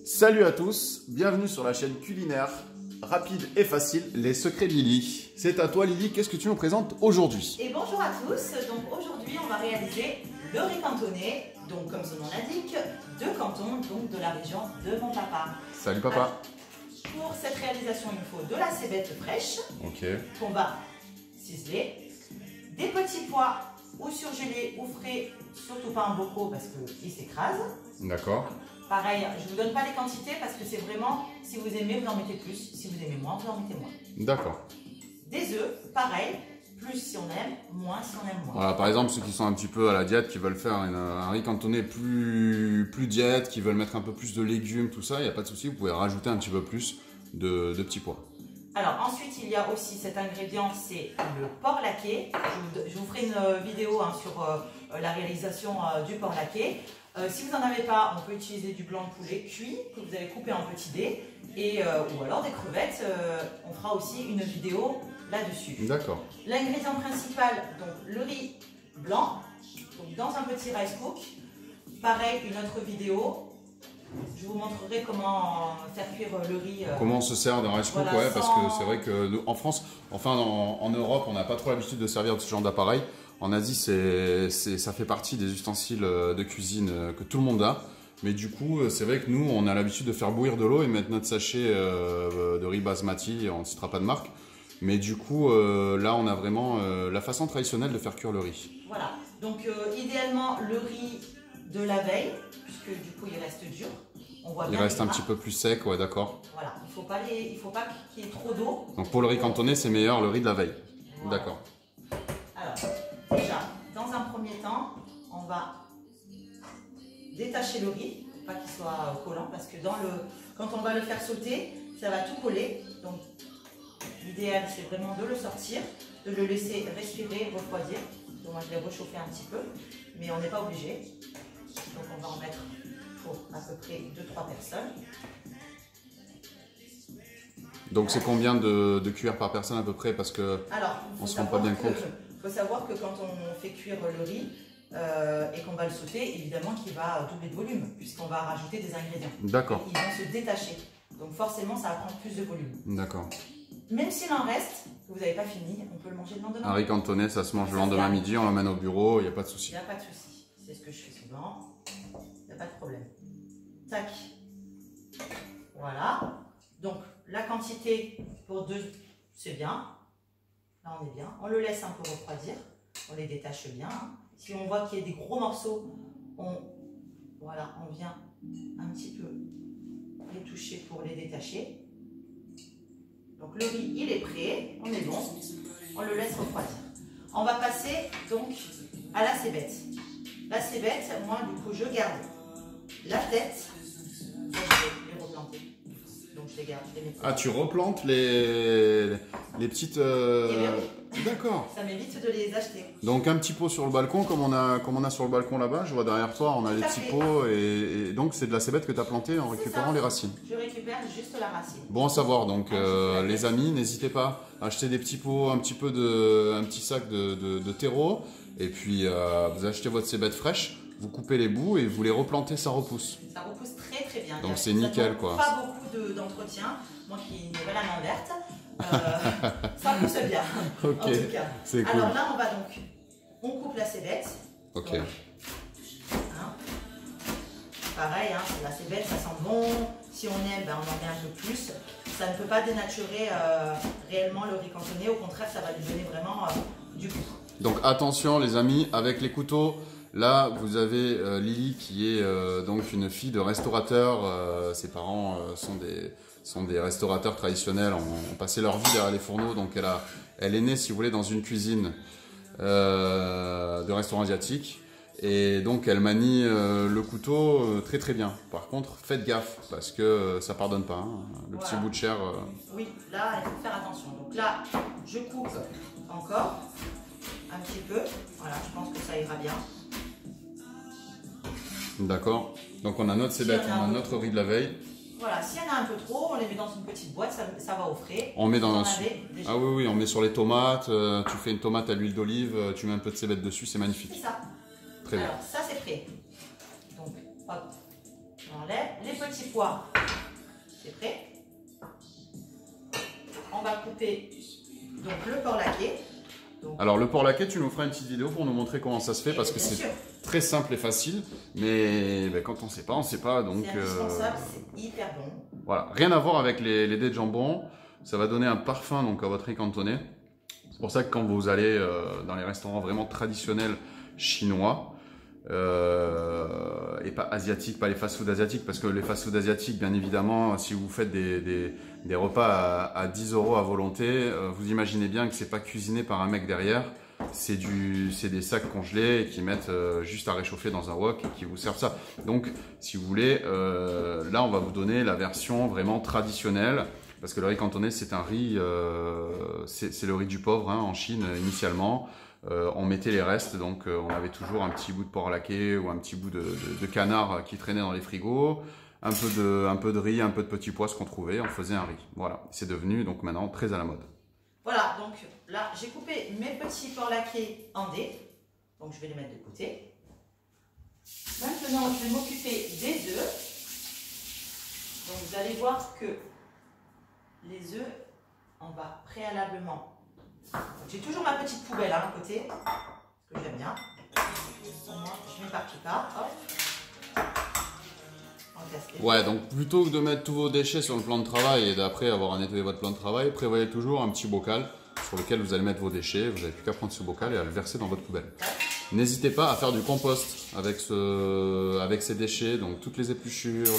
Salut à tous, bienvenue sur la chaîne culinaire rapide et facile, les secrets de Lily. C'est à toi Lily, qu'est-ce que tu nous présentes aujourd'hui? Et bonjour à tous, donc aujourd'hui on va réaliser le riz cantonais, donc comme son nom l'indique, de Canton, donc de la région de mon papa. Salut papa. Alors, pour cette réalisation il nous faut de la cébette fraîche, qu'on va ciseler, des petits pois ou surgelés ou frais, surtout pas en bocaux parce qu'ils s'écrasent. D'accord. Pareil, je ne vous donne pas les quantités parce que c'est vraiment, si vous aimez, vous en mettez plus. Si vous aimez moins, vous en mettez moins. D'accord. Des œufs, pareil, plus si on aime, moins si on aime moins. Voilà, par exemple, ceux qui sont un petit peu à la diète, qui veulent faire un riz cantonais plus diète, qui veulent mettre un peu plus de légumes, tout ça, il n'y a pas de souci, vous pouvez rajouter un petit peu plus de petits pois. Alors ensuite, il y a aussi cet ingrédient, c'est le porc laqué. Je vous ferai une vidéo sur la réalisation du porc laqué. Si vous n'en avez pas, on peut utiliser du blanc de poulet cuit que vous avez coupé en petits dés ou alors des crevettes. On fera aussi une vidéo là-dessus. D'accord. L'ingrédient principal, donc le riz blanc, donc dans un petit rice cook. Pareil, une autre vidéo. Je vous montrerai comment faire cuire le riz. Comment on se sert d'un rice cook, voilà, ouais, parce que c'est vrai qu'en France, enfin en Europe, on n'a pas trop l'habitude de servir de ce genre d'appareil. En Asie, ça fait partie des ustensiles de cuisine que tout le monde a. Mais du coup, c'est vrai que nous, on a l'habitude de faire bouillir de l'eau et mettre notre sachet de riz basmati, on ne citera pas de marque. Mais du coup, là, on a vraiment la façon traditionnelle de faire cuire le riz. Voilà, donc idéalement, le riz de la veille, puisque du coup, il reste dur. On voit bien il reste un petit peu plus sec, ouais, d'accord. Voilà, il ne faut pas qu'il y ait trop d'eau. Donc pour le riz cantonais, c'est meilleur le riz de la veille. Voilà. D'accord. Alors, déjà, dans un premier temps, on va détacher le riz, pour pas qu'il soit collant, parce que quand on va le faire sauter, ça va tout coller. Donc, l'idéal, c'est vraiment de le sortir, de le laisser respirer, refroidir. Donc, moi, je l'ai réchauffé un petit peu, mais on n'est pas obligé. Donc, on va en mettre pour à peu près 2-3 personnes. Donc c'est combien de cuillères par personne à peu près, parce que on se rend pas bien compte. Il faut savoir que quand on fait cuire le riz et qu'on va le sauter, évidemment qu'il va doubler de volume puisqu'on va rajouter des ingrédients. D'accord. Ils vont se détacher. Donc forcément ça va prendre plus de volume. D'accord. Même s'il en reste, que vous n'avez pas fini, on peut le manger le lendemain. Un riz cantonais, ça se mange le lendemain midi, on l'emmène au bureau, il n'y a pas de souci. Il n'y a pas de souci. C'est ce que je fais souvent. Il n'y a pas de problème. Tac. Voilà. Donc, la quantité pour deux, c'est bien. Là, on est bien. On le laisse un peu refroidir. On les détache bien. Si on voit qu'il y a des gros morceaux, voilà, on vient un petit peu les toucher pour les détacher. Donc, le riz, il est prêt. On est bon. On le laisse refroidir. On va passer donc à la cébette. La cébette, moi, du coup, je garde la tête. Je vais les replanter. Donc je les garde, je les mets. Ah, tu replantes les petites... D'accord. Ça m'évite de les acheter. Donc un petit pot sur le balcon, comme on a sur le balcon là-bas, je vois derrière toi, on a des petits pots, et donc c'est de la cébette que tu as plantée en récupérant les racines. Je récupère juste la racine. Bon à savoir, donc les amis, n'hésitez pas à acheter des petits pots, un petit sac de terreau, et puis vous achetez votre cébette fraîche, vous coupez les bouts et vous les replantez, ça repousse. Ça repousse très très bien. Donc c'est nickel quoi. Pas beaucoup d'entretien, moi qui n'ai pas la main verte, ça pousse bien. Ok, en tout cas. C'est cool. Alors là on coupe la cébette. Ok. Donc, pareil, la cébette ça sent bon, si on aime, on en met un peu plus. Ça ne peut pas dénaturer réellement le riz cantonais, au contraire ça va lui donner vraiment du goût. Donc attention les amis, avec les couteaux. Là, vous avez Lily qui est donc une fille de restaurateur. Ses parents sont des restaurateurs traditionnels, ont passé leur vie derrière les fourneaux. Donc elle est née, si vous voulez, dans une cuisine de restaurant asiatique. Et donc elle manie le couteau très très bien. Par contre, faites gaffe parce que ça pardonne pas. Le petit bout de chair. Oui, là, il faut faire attention. Donc là, je coupe encore un petit peu. Voilà, je pense que ça ira bien. D'accord. Donc on a notre cébette, on a notre riz de la veille. Voilà, s'il y en a un peu trop, on les met dans une petite boîte, ça va au frais. On met dans Ah oui, on met sur les tomates, tu fais une tomate à l'huile d'olive, tu mets un peu de cébette dessus, c'est magnifique. C'est ça. Très bien. Alors ça c'est prêt. Donc hop, J'enlève les petits pois. C'est prêt. On va couper donc le porc laqué. Donc, alors le porc laqué, tu nous feras une petite vidéo pour nous montrer comment ça se fait parce que c'est très simple et facile, mais quand on sait pas, on sait pas. Donc c'est indispensable, c'est hyper bon. Voilà, rien à voir avec les dés de jambon. Ça va donner un parfum donc à votre riz cantonais. C'est pour ça que quand vous allez dans les restaurants vraiment traditionnels chinois, et pas asiatiques, pas les fast-food asiatiques, parce que les fast-food asiatiques, bien évidemment, si vous faites des repas à 10 € à volonté, vous imaginez bien que c'est pas cuisiné par un mec derrière, c'est des sacs congelés et qui mettent juste à réchauffer dans un wok et qui vous servent ça. Donc, si vous voulez, là, on va vous donner la version vraiment traditionnelle. Parce que le riz cantonais, c'est un riz, c'est le riz du pauvre hein, en Chine initialement. On mettait les restes, donc on avait toujours un petit bout de porc laqué ou un petit bout de canard qui traînait dans les frigos, un peu de riz, un peu de petits pois, ce qu'on trouvait, on faisait un riz. Voilà, c'est devenu donc maintenant très à la mode. Voilà, donc là j'ai coupé mes petits porcs laqués en dés, donc je vais les mettre de côté. Maintenant je vais m'occuper des œufs. Donc vous allez voir que les œufs, on va préalablement. J'ai toujours ma petite poubelle à côté, parce que j'aime bien. Moi, je m'éparpille pas. Hop. Ouais, donc plutôt que de mettre tous vos déchets sur le plan de travail et d'après avoir à nettoyer votre plan de travail, prévoyez toujours un petit bocal sur lequel vous allez mettre vos déchets. Vous n'avez plus qu'à prendre ce bocal et à le verser dans votre poubelle. N'hésitez pas à faire du compost avec ces déchets, donc toutes les épluchures,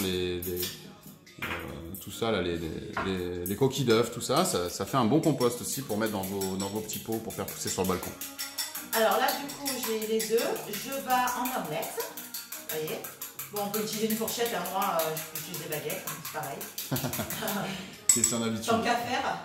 tout ça, là, les coquilles d'œufs, tout ça, ça fait un bon compost aussi pour mettre dans vos petits pots pour faire pousser sur le balcon. Alors là, du coup, j'ai les œufs, je vais en omelette, vous voyez. Bon, on peut utiliser une fourchette, hein. Moi, je peux utiliser des baguettes, c'est pareil. C'est son habitude. Tant qu'à faire.